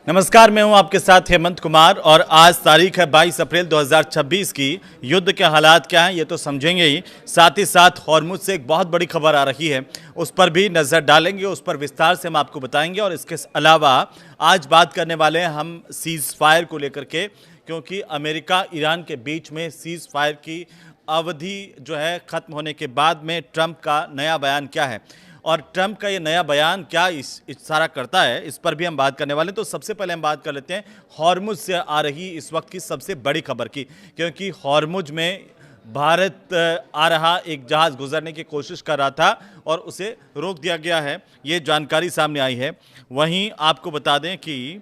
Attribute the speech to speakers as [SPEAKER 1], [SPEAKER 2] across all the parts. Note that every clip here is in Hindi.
[SPEAKER 1] नमस्कार, मैं हूं आपके साथ हेमंत कुमार और आज तारीख है 22 अप्रैल 2026 की। युद्ध के हालात क्या हैं ये तो समझेंगे ही, साथ ही साथ हॉर्मुज से एक बहुत बड़ी खबर आ रही है, उस पर भी नज़र डालेंगे, उस पर विस्तार से हम आपको बताएंगे। और इसके अलावा आज बात करने वाले हैं हम सीज़ फायर को लेकर के, क्योंकि अमेरिका ईरान के बीच में सीज़ फायर की अवधि जो है ख़त्म होने के बाद में ट्रंप का नया बयान क्या है और ट्रंप का ये नया बयान क्या इशारा करता है, इस पर भी हम बात करने वाले हैं। तो सबसे पहले हम बात कर लेते हैं हॉर्मुज से आ रही इस वक्त की सबसे बड़ी खबर की, क्योंकि हॉर्मुज में भारत आ रहा एक जहाज़ गुजरने की कोशिश कर रहा था और उसे रोक दिया गया है, ये जानकारी सामने आई है। वहीं आपको बता दें कि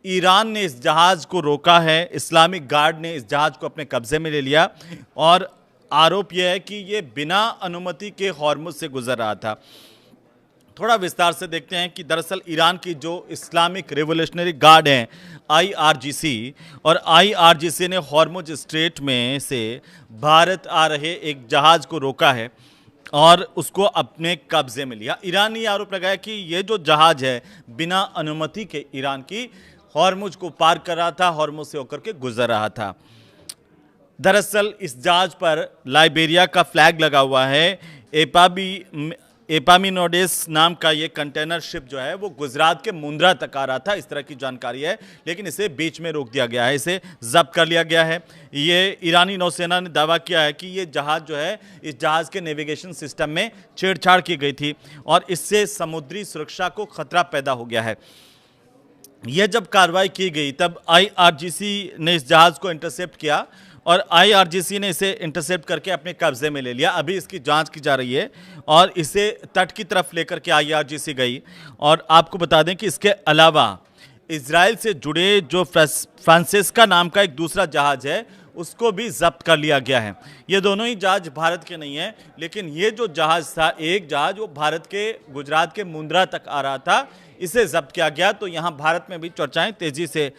[SPEAKER 1] ईरान ने इस जहाज़ को रोका है, इस्लामिक गार्ड ने इस जहाज़ को अपने कब्जे में ले लिया और आरोप यह है कि ये बिना अनुमति के हॉर्मुज से गुजर रहा था। थोड़ा विस्तार से देखते हैं कि दरअसल ईरान की जो इस्लामिक रिवोल्यूशनरी गार्ड हैं आईआरजीसी, और आईआरजीसी ने हॉर्मुज स्ट्रेट में से भारत आ रहे एक जहाज़ को रोका है और उसको अपने कब्जे में लिया। ईरान ने ये आरोप लगाया कि ये जो जहाज़ है बिना अनुमति के ईरान की हॉर्मुज को पार कर रहा था, हॉर्मुज से होकर के गुजर रहा था। दरअसल इस जहाज़ पर लाइबेरिया का फ्लैग लगा हुआ है। एपामिनोडेस नाम का ये कंटेनर शिप जो है वो गुजरात के मुंद्रा तक आ रहा था, इस तरह की जानकारी है, लेकिन इसे बीच में रोक दिया गया है, इसे जब्त कर लिया गया है। ये ईरानी नौसेना ने दावा किया है कि ये जहाज़ जो है इस जहाज़ के नेविगेशन सिस्टम में छेड़छाड़ की गई थी और इससे समुद्री सुरक्षा को खतरा पैदा हो गया है। यह जब कार्रवाई की गई तब आईआरजीसी ने इस जहाज़ को इंटरसेप्ट किया और आईआरजीसी ने इसे इंटरसेप्ट करके अपने कब्जे में ले लिया। अभी इसकी जांच की जा रही है और इसे तट की तरफ लेकर के आईआरजीसी गई। और आपको बता दें कि इसके अलावा इजराइल से जुड़े जो फ्रांसिस्का नाम का एक दूसरा जहाज़ है उसको भी जब्त कर लिया गया है। ये दोनों ही जहाज भारत के नहीं हैं, लेकिन ये जो जहाज़ था, एक जहाज़ वो भारत के गुजरात के मुंद्रा तक आ रहा था, इसे जब्त किया गया। तो यहाँ भारत में भी चर्चाएं तेज़ी से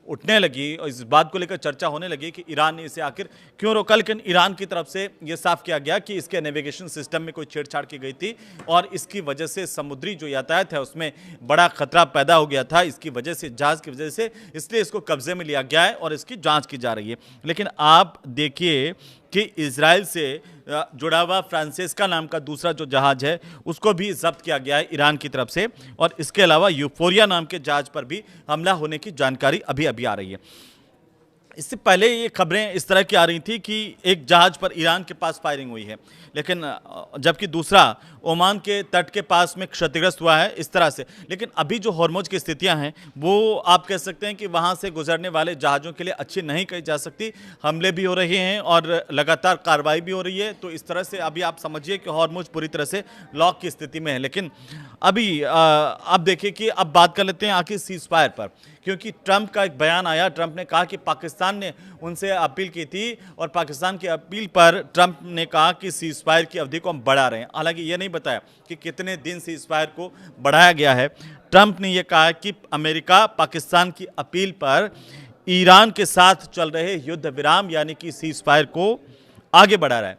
[SPEAKER 1] उठने लगी और इस बात को लेकर चर्चा होने लगी कि ईरान ने इसे आखिर क्यों रोका। लेकिन ईरान की तरफ से यह साफ किया गया कि इसके नेविगेशन सिस्टम में कोई छेड़छाड़ की गई थी और इसकी वजह से समुद्री जो यातायात है उसमें बड़ा खतरा पैदा हो गया था, इसकी वजह से, जहाज़ की वजह से, इसलिए इसको कब्जे में लिया गया है और इसकी जांच की जा रही है। लेकिन आप देखिए कि इजराइल से जुड़ा हुआ फ्रांसिस्का नाम का दूसरा जो जहाज़ है उसको भी जब्त किया गया है ईरान की तरफ से, और इसके अलावा यूफोरिया नाम के जहाज़ पर भी हमला होने की जानकारी अभी अभी आ रही है। इससे पहले ये खबरें इस तरह की आ रही थी कि एक जहाज़ पर ईरान के पास फायरिंग हुई है, लेकिन जबकि दूसरा ओमान के तट के पास में क्षतिग्रस्त हुआ है, इस तरह से। लेकिन अभी जो हॉर्मुज की स्थितियां हैं वो आप कह सकते हैं कि वहां से गुजरने वाले जहाज़ों के लिए अच्छी नहीं कही जा सकती। हमले भी हो रहे हैं और लगातार कार्रवाई भी हो रही है, तो इस तरह से अभी आप समझिए कि हॉर्मुज पूरी तरह से लॉक की स्थिति में है। लेकिन अभी आप देखिए कि अब बात कर लेते हैं आखिर सीज फायर पर, क्योंकि ट्रंप का एक बयान आया। ट्रंप ने कहा कि पाकिस्तान ने उनसे अपील की थी और पाकिस्तान की अपील पर ट्रंप ने कहा कि सीज फायर की अवधि को हम बढ़ा रहे हैं। हालांकि ये नहीं बताया कि कितने दिन सीज फायर को बढ़ाया गया है। ट्रंप ने यह कहा कि अमेरिका पाकिस्तान की अपील पर ईरान के साथ चल रहे युद्ध विराम यानी कि सीज फायर को आगे बढ़ा रहा है,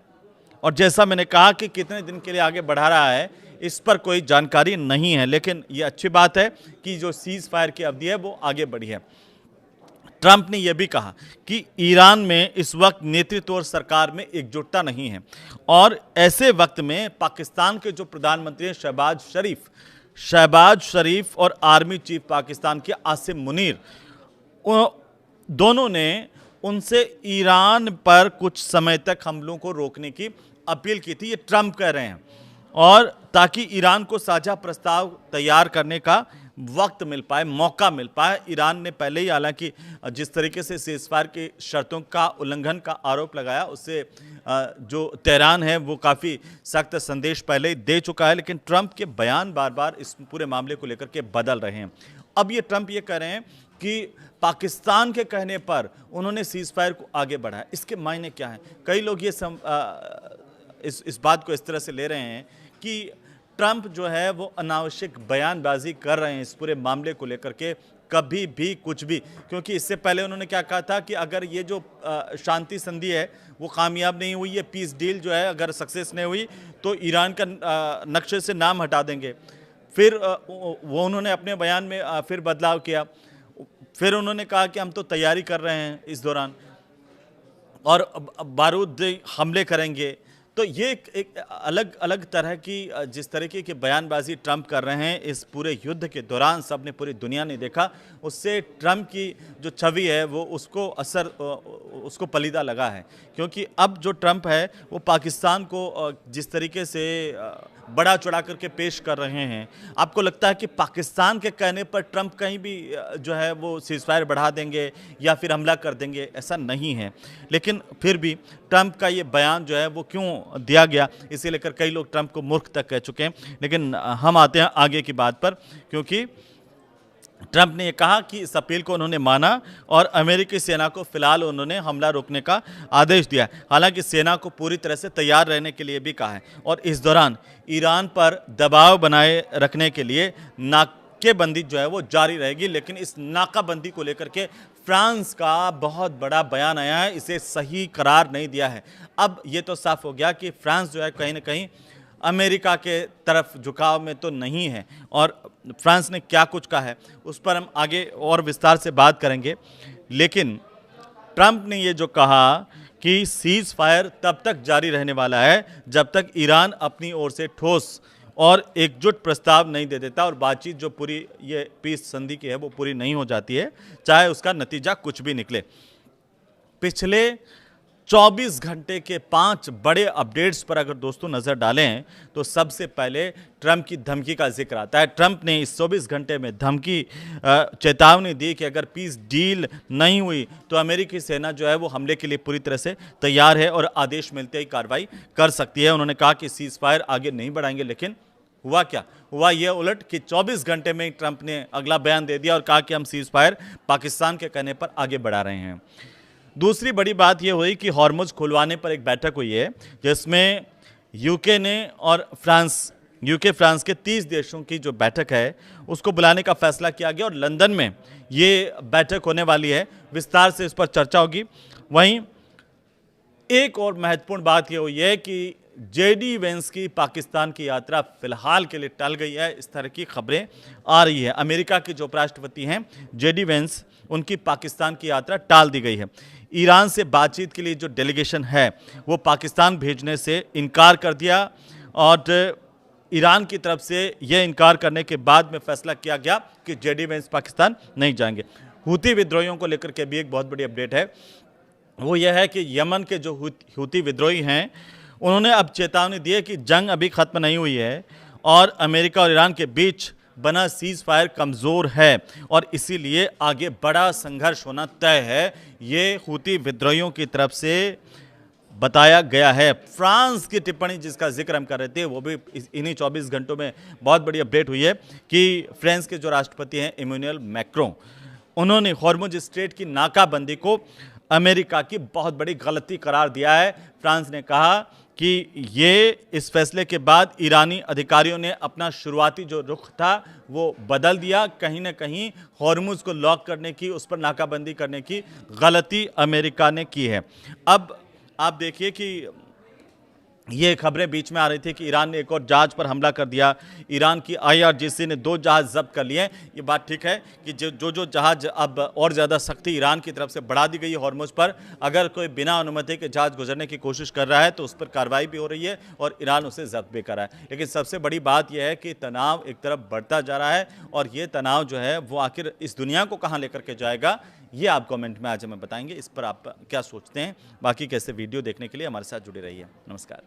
[SPEAKER 1] और जैसा मैंने कहा कि कितने दिन के लिए आगे बढ़ा रहा है इस पर कोई जानकारी नहीं है, लेकिन ये अच्छी बात है कि जो सीज फायर की अवधि है वो आगे बढ़ी है। ट्रंप ने यह भी कहा कि ईरान में इस वक्त नेतृत्व और सरकार में एकजुटता नहीं है, और ऐसे वक्त में पाकिस्तान के जो प्रधानमंत्री हैं शहबाज शरीफ और आर्मी चीफ पाकिस्तान के आसिम मुनीर, दोनों ने उनसे ईरान पर कुछ समय तक हमलों को रोकने की अपील की थी। ये ट्रंप कह रहे हैं, और ताकि ईरान को साझा प्रस्ताव तैयार करने का वक्त मिल पाए, मौका मिल पाए। ईरान ने पहले ही हालांकि जिस तरीके से सीज़फायर की शर्तों का उल्लंघन का आरोप लगाया, उससे जो तेहरान है वो काफ़ी सख्त संदेश पहले ही दे चुका है, लेकिन ट्रंप के बयान बार बार इस पूरे मामले को लेकर के बदल रहे हैं। अब ये ट्रंप ये कह रहे हैं कि पाकिस्तान के कहने पर उन्होंने सीज़फायर को आगे बढ़ाया। इसके मायने क्या हैं? कई लोग ये इस बात को इस तरह से ले रहे हैं कि ट्रंप जो है वो अनावश्यक बयानबाजी कर रहे हैं इस पूरे मामले को लेकर के, कभी भी कुछ भी। क्योंकि इससे पहले उन्होंने क्या कहा था कि अगर ये जो शांति संधि है वो कामयाब नहीं हुई, ये पीस डील जो है अगर सक्सेस नहीं हुई तो ईरान का नक्शे से नाम हटा देंगे। फिर वो उन्होंने अपने बयान में फिर बदलाव किया। फिर उन्होंने कहा कि हम तो तैयारी कर रहे हैं इस दौरान और बारूद हमले करेंगे। तो ये एक अलग अलग तरह की जिस तरीके की बयानबाजी ट्रंप कर रहे हैं इस पूरे युद्ध के दौरान सबने, पूरी दुनिया ने देखा, उससे ट्रंप की जो छवि है वो उसको पलीदा लगा है। क्योंकि अब जो ट्रंप है वो पाकिस्तान को जिस तरीके से बड़ा चढ़ा करके पेश कर रहे हैं, आपको लगता है कि पाकिस्तान के कहने पर ट्रंप कहीं भी जो है वो सीज़फायर बढ़ा देंगे या फिर हमला कर देंगे? ऐसा नहीं है। लेकिन फिर भी ट्रंप का ये बयान जो है वो क्यों दिया गया, इसे लेकर कई लोग ट्रंप को मूर्ख तक कह चुके हैं। लेकिन हम आते हैं आगे की बात पर, क्योंकि ट्रंप ने कहा कि इस अपील को उन्होंने माना और अमेरिकी सेना को फिलहाल उन्होंने हमला रोकने का आदेश दिया। हालांकि सेना को पूरी तरह से तैयार रहने के लिए भी कहा है और इस दौरान ईरान पर दबाव बनाए रखने के लिए नाकेबंदी जो है वो जारी रहेगी। लेकिन इस नाकाबंदी को लेकर के फ्रांस का बहुत बड़ा बयान आया है, इसे सही करार नहीं दिया है। अब ये तो साफ हो गया कि फ्रांस जो है कहीं ना कहीं अमेरिका के तरफ झुकाव में तो नहीं है। और फ्रांस ने क्या कुछ कहा है उस पर हम आगे और विस्तार से बात करेंगे। लेकिन ट्रंप ने ये जो कहा कि सीज फायर तब तक जारी रहने वाला है जब तक ईरान अपनी ओर से ठोस और एकजुट प्रस्ताव नहीं दे देता और बातचीत जो पूरी ये पीस संधि की है वो पूरी नहीं हो जाती है, चाहे उसका नतीजा कुछ भी निकले। पिछले 24 घंटे के 5 बड़े अपडेट्स पर अगर दोस्तों नज़र डालें तो सबसे पहले ट्रंप की धमकी का जिक्र आता है। ट्रंप ने इस 24 घंटे में धमकी चेतावनी दी कि अगर पीस डील नहीं हुई तो अमेरिकी सेना जो है वो हमले के लिए पूरी तरह से तैयार है और आदेश मिलते ही कार्रवाई कर सकती है। उन्होंने कहा कि सीज फायर आगे नहीं बढ़ाएंगे, लेकिन हुआ क्या? हुआ यह उलट कि 24 घंटे में ट्रंप ने अगला बयान दे दिया और कहा कि हम सीज फायर पाकिस्तान के कहने पर आगे बढ़ा रहे हैं। दूसरी बड़ी बात यह हुई कि हॉर्मुज खुलवाने पर एक बैठक हुई है जिसमें यूके ने और फ्रांस के 30 देशों की जो बैठक है उसको बुलाने का फैसला किया गया और लंदन में ये बैठक होने वाली है। विस्तार से इस पर चर्चा होगी। वहीं एक और महत्वपूर्ण बात यह हुई है कि जेडी वेंस की पाकिस्तान की यात्रा फिलहाल के लिए टल गई है, इस तरह की खबरें आ रही है। अमेरिका के जो उपराष्ट्रपति हैं जेडी वेंस, उनकी पाकिस्तान की यात्रा टाल दी गई है। ईरान से बातचीत के लिए जो डेलीगेशन है वो पाकिस्तान भेजने से इनकार कर दिया और ईरान की तरफ से यह इनकार करने के बाद में फैसला किया गया कि जेडी वेंस पाकिस्तान नहीं जाएंगे। हूती विद्रोहियों को लेकर के भी एक बहुत बड़ी अपडेट है, वो यह है कि यमन के जो हूती विद्रोही हैं उन्होंने अब चेतावनी दी है कि जंग अभी खत्म नहीं हुई है और अमेरिका और ईरान के बीच बना सीज फायर कमज़ोर है और इसीलिए आगे बड़ा संघर्ष होना तय है। ये हूती विद्रोहियों की तरफ से बताया गया है। फ्रांस की टिप्पणी जिसका जिक्र हम कर रहे थे वो भी इन्हीं 24 घंटों में बहुत बड़ी अपडेट हुई है कि फ्रांस के जो राष्ट्रपति हैं इमैनुअल मैक्रों, उन्होंने हॉर्मुज स्ट्रेट की नाकाबंदी को अमेरिका की बहुत बड़ी गलती करार दिया है। फ्रांस ने कहा कि ये इस फैसले के बाद ईरानी अधिकारियों ने अपना शुरुआती जो रुख था वो बदल दिया। कहीं ना कहीं हॉर्मुज को लॉक करने की, उस पर नाकाबंदी करने की गलती अमेरिका ने की है। अब आप देखिए कि ये खबरें बीच में आ रही थी कि ईरान ने एक और जहाज पर हमला कर दिया, ईरान की IRGC ने 2 जहाज जब्त कर लिए। ये बात ठीक है कि जो जहाज अब और ज़्यादा सख्ती ईरान की तरफ से बढ़ा दी गई है हॉर्मुज पर, अगर कोई बिना अनुमति के जहाज गुजरने की कोशिश कर रहा है तो उस पर कार्रवाई भी हो रही है और ईरान उसे जब्त भी कर रहा है। लेकिन सबसे बड़ी बात यह है कि तनाव एक तरफ बढ़ता जा रहा है और ये तनाव जो है वो आखिर इस दुनिया को कहाँ लेकर के जाएगा, ये आप कमेंट में आज हमें बताएंगे। इस पर आप क्या सोचते हैं? बाकी कैसे वीडियो देखने के लिए हमारे साथ जुड़े रहिए। नमस्कार।